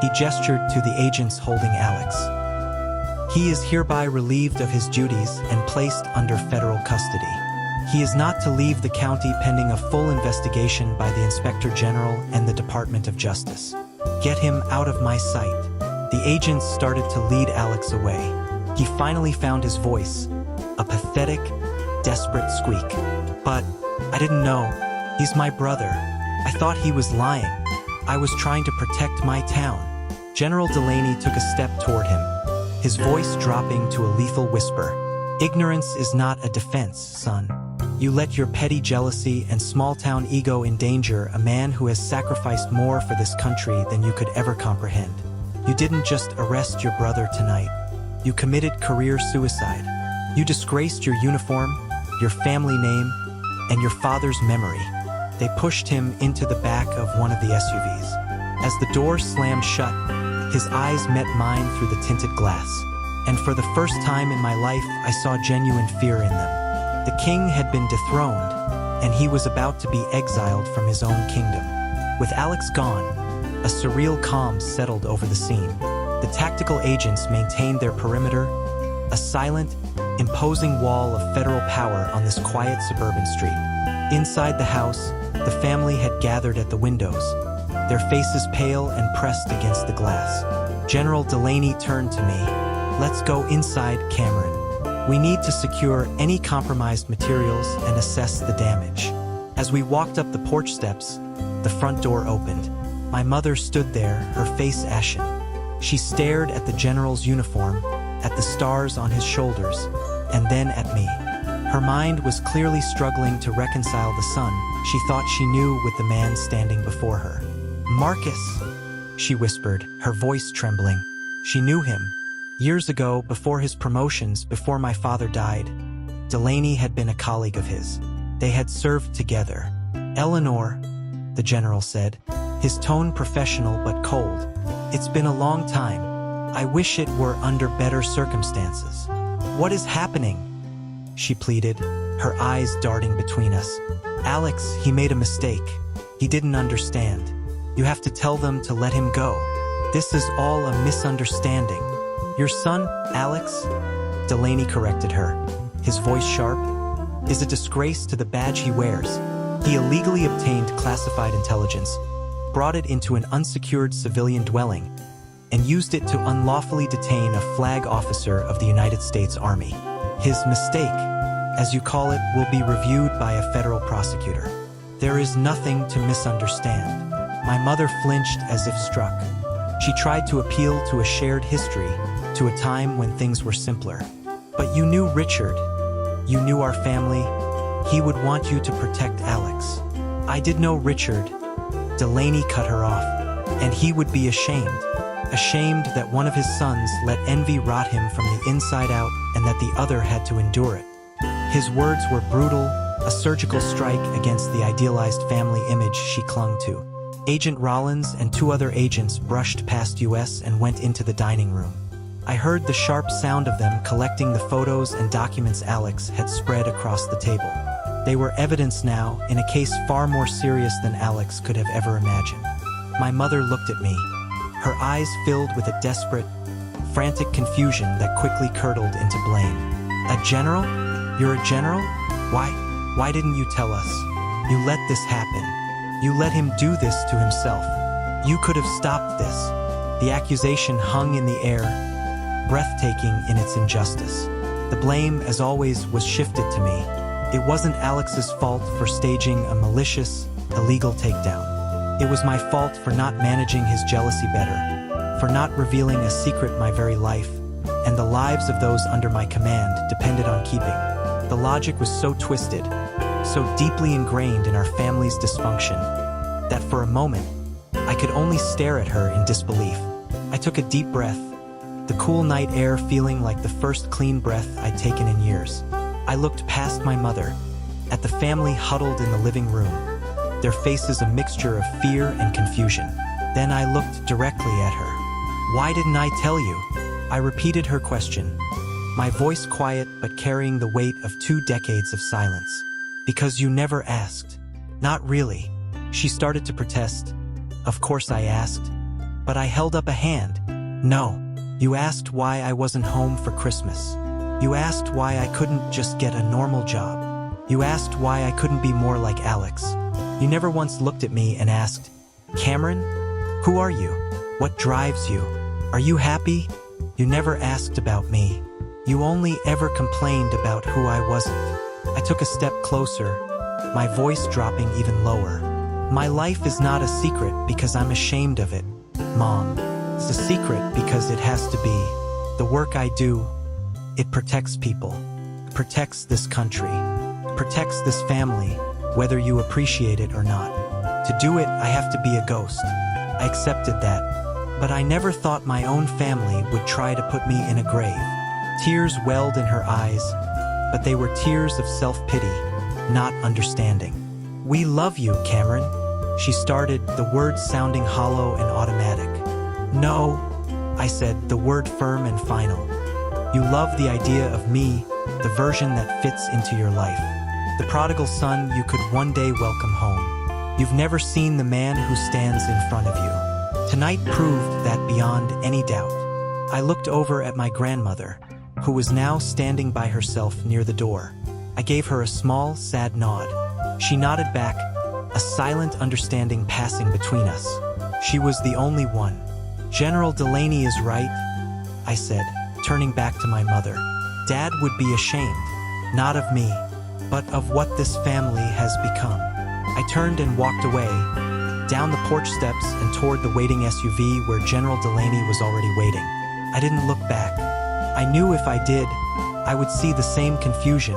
He gestured to the agents holding Alex. "He is hereby relieved of his duties and placed under federal custody. He is not to leave the county pending a full investigation by the Inspector General and the Department of Justice. Get him out of my sight." The agents started to lead Alex away. He finally found his voice, a pathetic, desperate squeak. "But I didn't know. He's my brother. I thought he was lying. I was trying to protect my town." General Delaney took a step toward him, his voice dropping to a lethal whisper. "Ignorance is not a defense, son. You let your petty jealousy and small-town ego endanger a man who has sacrificed more for this country than you could ever comprehend. You didn't just arrest your brother tonight. You committed career suicide. You disgraced your uniform, your family name, and your father's memory." They pushed him into the back of one of the SUVs. As the door slammed shut, his eyes met mine through the tinted glass, and for the first time in my life I saw genuine fear in them. The king had been dethroned, and he was about to be exiled from his own kingdom. With Alex gone, a surreal calm settled over the scene. The tactical agents maintained their perimeter, a silent, imposing wall of federal power on this quiet suburban street. Inside the house, the family had gathered at the windows, their faces pale and pressed against the glass. General Delaney turned to me. "Let's go inside, Cameron. We need to secure any compromised materials and assess the damage. As we walked up the porch steps, the front door opened. My mother stood there, her face ashen. She stared at the general's uniform, at the stars on his shoulders, and then at me. Her mind was clearly struggling to reconcile the son she thought she knew with the man standing before her. "Marcus," she whispered, her voice trembling. She knew him. Years ago, before his promotions, before my father died, Delaney had been a colleague of his. They had served together. "Eleanor," the general said, his tone professional but cold. "It's been a long time. I wish it were under better circumstances." "What is happening?" she pleaded, her eyes darting between us. "Alex, he made a mistake. He didn't understand. You have to tell them to let him go. This is all a misunderstanding." "Your son, Alex," Delaney corrected her, his voice sharp, "is a disgrace to the badge he wears. He illegally obtained classified intelligence, brought it into an unsecured civilian dwelling, and used it to unlawfully detain a flag officer of the United States Army. His mistake, as you call it, will be reviewed by a federal prosecutor. There is nothing to misunderstand." My mother flinched as if struck. She tried to appeal to a shared history, to a time when things were simpler. "But you knew Richard. You knew our family. He would want you to protect Alex." "I did know Richard," Delaney cut her off, "and he would be ashamed. Ashamed that one of his sons let envy rot him from the inside out and that the other had to endure it." His words were brutal, a surgical strike against the idealized family image she clung to. Agent Rollins and 2 other agents brushed past us and went into the dining room. I heard the sharp sound of them collecting the photos and documents Alex had spread across the table. They were evidence now in a case far more serious than Alex could have ever imagined. My mother looked at me, her eyes filled with a desperate, frantic confusion that quickly curdled into blame. "A general? You're a general? Why didn't you tell us? You let this happen. You let him do this to himself. You could have stopped this." The accusation hung in the air, breathtaking in its injustice. The blame, as always, was shifted to me. It wasn't Alex's fault for staging a malicious, illegal takedown. It was my fault for not managing his jealousy better, for not revealing a secret my very life, and the lives of those under my command depended on keeping. The logic was so twisted, so deeply ingrained in our family's dysfunction, that for a moment, I could only stare at her in disbelief. I took a deep breath, the cool night air feeling like the first clean breath I'd taken in years. I looked past my mother, at the family huddled in the living room, their faces a mixture of fear and confusion. Then I looked directly at her. "Why didn't I tell you?" I repeated her question, my voice quiet but carrying the weight of 2 decades of silence. "Because you never asked." "Not really." She started to protest. "Of course I asked." But I held up a hand. "No. You asked why I wasn't home for Christmas. You asked why I couldn't just get a normal job. You asked why I couldn't be more like Alex. You never once looked at me and asked, 'Cameron, who are you? What drives you? Are you happy?' You never asked about me. You only ever complained about who I wasn't." I took a step closer, my voice dropping even lower. "My life is not a secret because I'm ashamed of it, Mom. It's a secret because it has to be. The work I do, it protects people, protects this country, protects this family, whether you appreciate it or not. To do it, I have to be a ghost." I accepted that, but I never thought my own family would try to put me in a grave. Tears welled in her eyes, but they were tears of self-pity, not understanding. "We love you, Cameron," she started, the words sounding hollow and automatic. "No," I said, the word firm and final. "You love the idea of me, the version that fits into your life. The prodigal son you could one day welcome home. You've never seen the man who stands in front of you." Tonight proved that beyond any doubt. I looked over at my grandmother, who was now standing by herself near the door. I gave her a small, sad nod. She nodded back, a silent understanding passing between us. She was the only one. "General Delaney is right," I said, turning back to my mother. Dad would be ashamed, not of me, but of what this family has become. I turned and walked away, down the porch steps and toward the waiting SUV where General Delaney was already waiting. I didn't look back. I knew if I did, I would see the same confusion,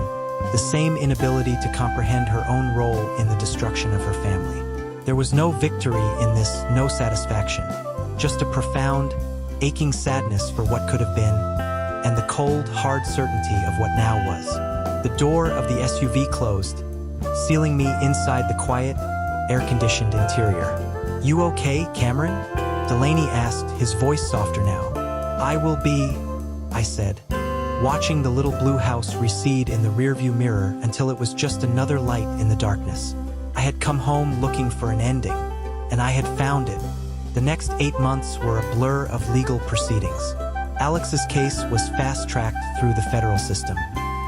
the same inability to comprehend her own role in the destruction of her family. There was no victory in this, no satisfaction, just a profound, aching sadness for what could have been, and the cold, hard certainty of what now was. The door of the SUV closed, sealing me inside the quiet, air-conditioned interior. "You okay, Cameron?" Delaney asked, his voice softer now. "I will be," I said, watching the little blue house recede in the rearview mirror until it was just another light in the darkness. I had come home looking for an ending, and I had found it. The next 8 months were a blur of legal proceedings. Alex's case was fast-tracked through the federal system.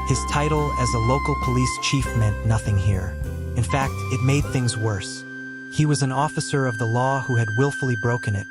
His title as a local police chief meant nothing here. In fact, it made things worse. He was an officer of the law who had willfully broken it,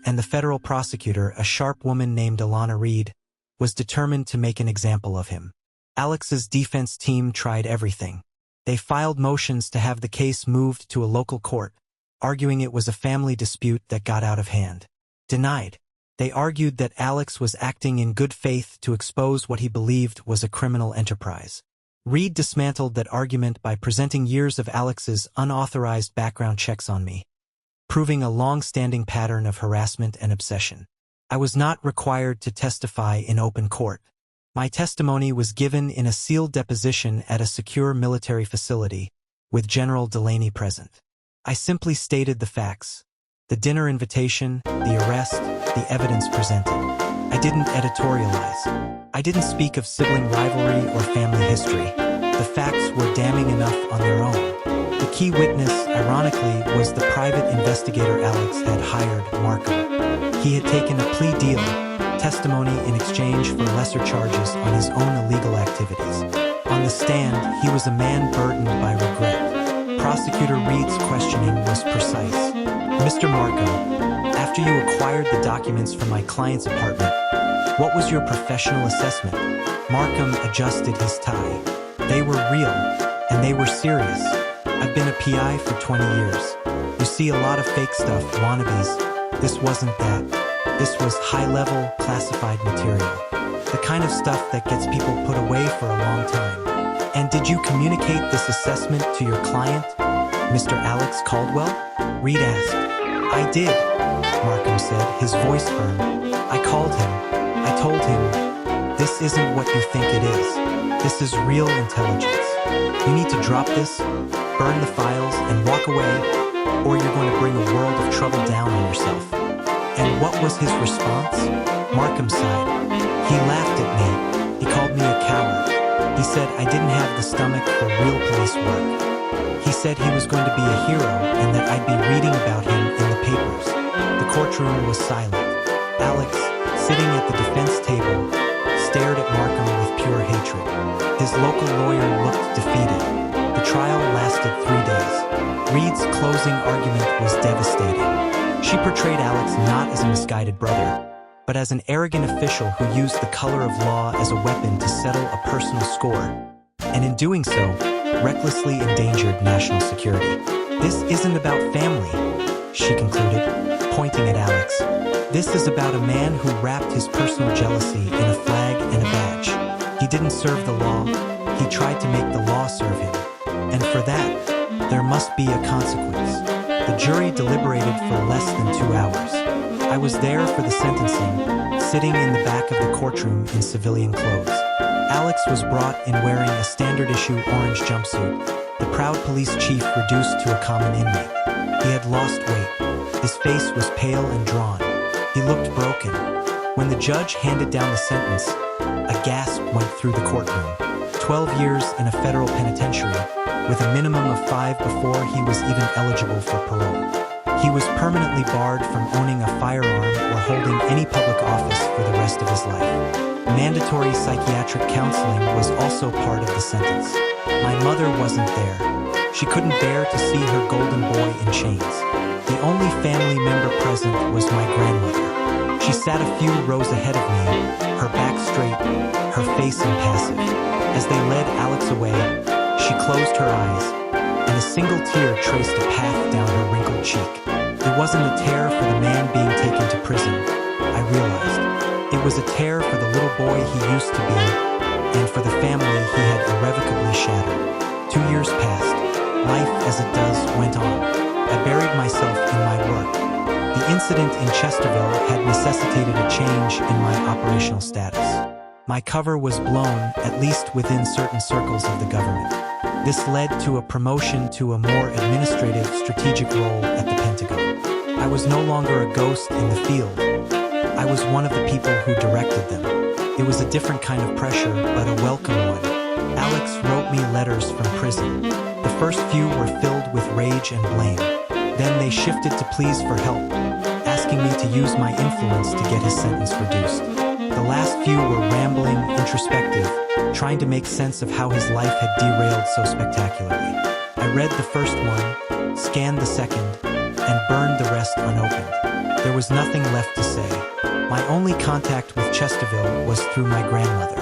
and the federal prosecutor, a sharp woman named Alana Reed, was determined to make an example of him. Alex's defense team tried everything. They filed motions to have the case moved to a local court, arguing it was a family dispute that got out of hand. Denied. They argued that Alex was acting in good faith to expose what he believed was a criminal enterprise. Reed dismantled that argument by presenting years of Alex's unauthorized background checks on me, proving a long-standing pattern of harassment and obsession. I was not required to testify in open court. My testimony was given in a sealed deposition at a secure military facility, with General Delaney present. I simply stated the facts: the dinner invitation, the arrest, the evidence presented. I didn't editorialize. I didn't speak of sibling rivalry or family history. The facts were damning enough on their own. The key witness, ironically, was the private investigator Alex had hired, Markham. He had taken a plea deal, testimony in exchange for lesser charges on his own illegal activities. On the stand, he was a man burdened by regret. Prosecutor Reed's questioning was precise. "Mr. Markham, after you acquired the documents from my client's apartment, what was your professional assessment?" Markham adjusted his tie. "They were real, and they were serious. I've been a PI for 20 years. You see a lot of fake stuff, wannabes. This wasn't that. This was high-level, classified material. The kind of stuff that gets people put away for a long time." "And did you communicate this assessment to your client, Mr. Alex Caldwell?" Reed asked. "I did," Markham said, his voice firm. "I called him. I told him, this isn't what you think it is. This is real intelligence. You need to drop this, burn the files, and walk away, or you're going to bring a world of trouble down on yourself." And what was his response? Markham sighed. "He laughed at me. He called me a coward. He said I didn't have the stomach for real police work. He said he was going to be a hero and that I'd be reading about him in the papers." The courtroom was silent. Alex, sitting at the defense table, stared at Markham with pure hatred. His local lawyer looked defeated. The trial lasted 3 days. Reed's closing argument was devastating. She portrayed Alex not as a misguided brother, but as an arrogant official who used the color of law as a weapon to settle a personal score, and in doing so, recklessly endangered national security. "This isn't about family," she concluded, pointing at Alex. "This is about a man who wrapped his personal jealousy in a flag and a badge. He didn't serve the law, he tried to make the law serve him. And for that, there must be a consequence." The jury deliberated for less than 2 hours. I was there for the sentencing, sitting in the back of the courtroom in civilian clothes. Alex was brought in wearing a standard-issue orange jumpsuit, the proud police chief reduced to a common inmate. He had lost weight. His face was pale and drawn. He looked broken. When the judge handed down the sentence, a gasp went through the courtroom. 12 years in a federal penitentiary, with a minimum of 5 before he was even eligible for parole. He was permanently barred from owning a firearm or holding any public office for the rest of his life. Mandatory psychiatric counseling was also part of the sentence. My mother wasn't there. She couldn't bear to see her golden boy in chains. The only family member present was my grandmother. She sat a few rows ahead of me, her back straight, her face impassive. As they led Alex away, she closed her eyes, and a single tear traced a path down her wrinkled cheek. It wasn't a tear for the man being taken to prison, I realized. It was a tear for the little boy he used to be, and for the family he had irrevocably shattered. 2 years passed. Life, as it does, went on. I buried myself in my work. The incident in Chesterville had necessitated a change in my operational status. My cover was blown, at least within certain circles of the government. This led to a promotion to a more administrative, strategic role at the Pentagon. I was no longer a ghost in the field. I was one of the people who directed them. It was a different kind of pressure, but a welcome one. Alex wrote me letters from prison. The first few were filled with rage and blame. Then they shifted to pleas for help, asking me to use my influence to get his sentence reduced. The last few were rambling, introspective, trying to make sense of how his life had derailed so spectacularly. I read the first one, scanned the second, and burned the rest unopened. There was nothing left to say. My only contact with Chesterville was through my grandmother.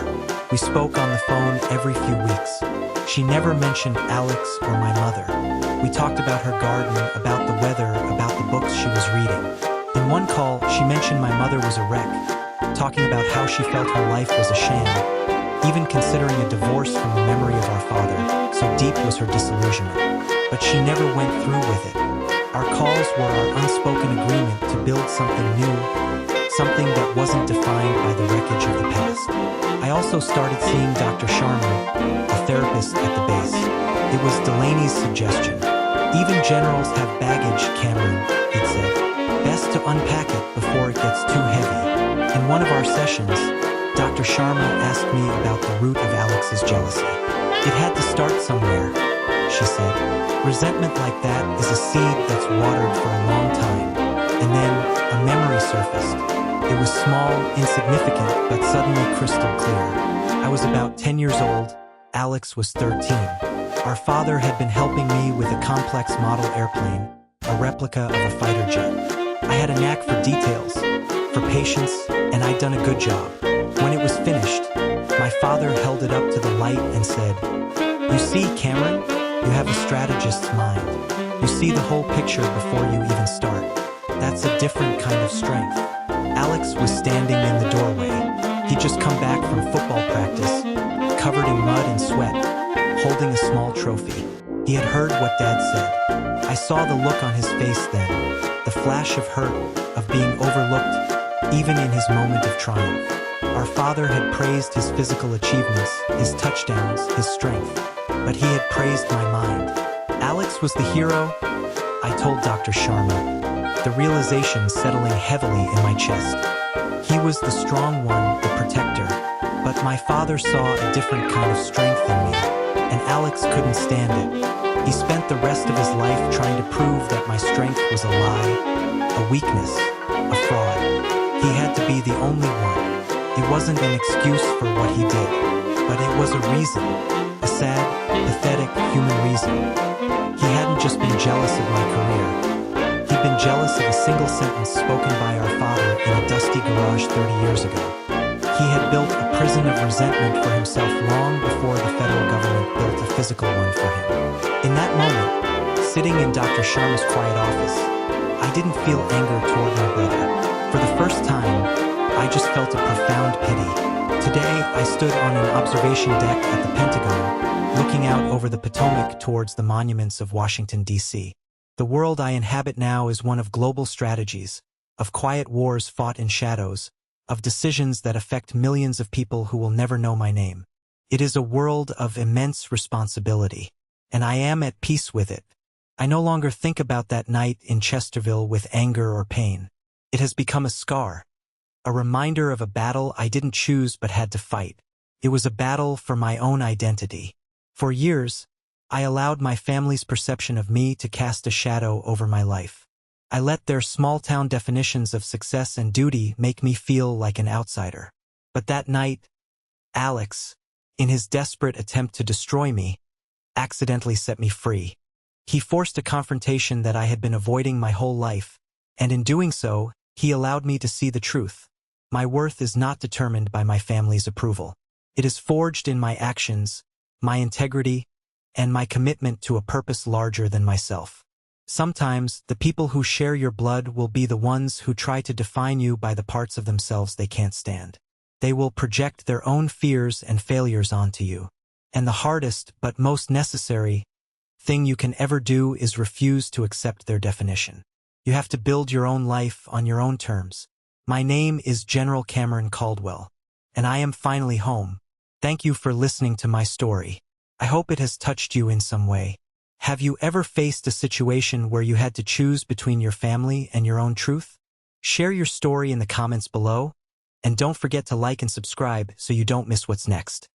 We spoke on the phone every few weeks. She never mentioned Alex or my mother. We talked about her garden, about the weather, about the books she was reading. In one call, she mentioned my mother was a wreck, talking about how she felt her life was a sham, even considering a divorce from the memory of our father, so deep was her disillusionment. But she never went through with it. Our calls were our unspoken agreement to build something new, something that wasn't defined by the wreckage of the past. I also started seeing Dr. Sharma, a therapist at the base. It was Delaney's suggestion. Even generals have baggage, Cameron, he'd said. Best to unpack it before it gets too heavy. In one of our sessions, Dr. Sharma asked me about the root of Alex's jealousy. It had to start somewhere, she said. Resentment like that is a seed that's watered for a long time. And then a memory surfaced. It was small, insignificant, but suddenly crystal clear. I was about 10 years old. Alex was 13. Our father had been helping me with a complex model airplane, a replica of a fighter jet. I had a knack for details, for patience, and I'd done a good job. When it was finished, my father held it up to the light and said, "You see, Cameron, you have a strategist's mind. You see the whole picture before you even start. That's a different kind of strength." Alex was standing in the doorway. He'd just come back from football practice, covered in mud and sweat, holding a small trophy. He had heard what Dad said. I saw the look on his face then, the flash of hurt, of being overlooked, even in his moment of triumph. Our father had praised his physical achievements, his touchdowns, his strength, but he had praised my mind. Alex was the hero, I told Dr. Sharma, the realization settling heavily in my chest. He was the strong one, the protector, but my father saw a different kind of strength in me, and Alex couldn't stand it. He spent the rest of his life trying to prove that my strength was a lie, a weakness, a fraud. He had to be the only one. It wasn't an excuse for what he did, but it was a reason, a sad, pathetic human reason. He hadn't just been jealous of my career. He'd been jealous of a single sentence spoken by our father in a dusty garage 30 years ago. He had built a prison of resentment for himself long before the federal government built a physical one for him. In that moment, sitting in Dr. Sharma's quiet office, I didn't feel anger toward my brother. For the first time, I just felt a profound pity. Today, I stood on an observation deck at the Pentagon, looking out over the Potomac towards the monuments of Washington, D.C. The world I inhabit now is one of global strategies, of quiet wars fought in shadows, of decisions that affect millions of people who will never know my name. It is a world of immense responsibility, and I am at peace with it. I no longer think about that night in Chesterville with anger or pain. It has become a scar, a reminder of a battle I didn't choose but had to fight. It was a battle for my own identity. For years, I allowed my family's perception of me to cast a shadow over my life. I let their small-town definitions of success and duty make me feel like an outsider. But that night, Alex, in his desperate attempt to destroy me, accidentally set me free. He forced a confrontation that I had been avoiding my whole life, and in doing so, He allowed me to see the truth. My worth is not determined by my family's approval. It is forged in my actions, my integrity, and my commitment to a purpose larger than myself. Sometimes, the people who share your blood will be the ones who try to define you by the parts of themselves they can't stand. They will project their own fears and failures onto you. And the hardest, but most necessary, thing you can ever do is refuse to accept their definition. You have to build your own life on your own terms. My name is General Cameron Caldwell, and I am finally home. Thank you for listening to my story. I hope it has touched you in some way. Have you ever faced a situation where you had to choose between your family and your own truth? Share your story in the comments below, and don't forget to like and subscribe so you don't miss what's next.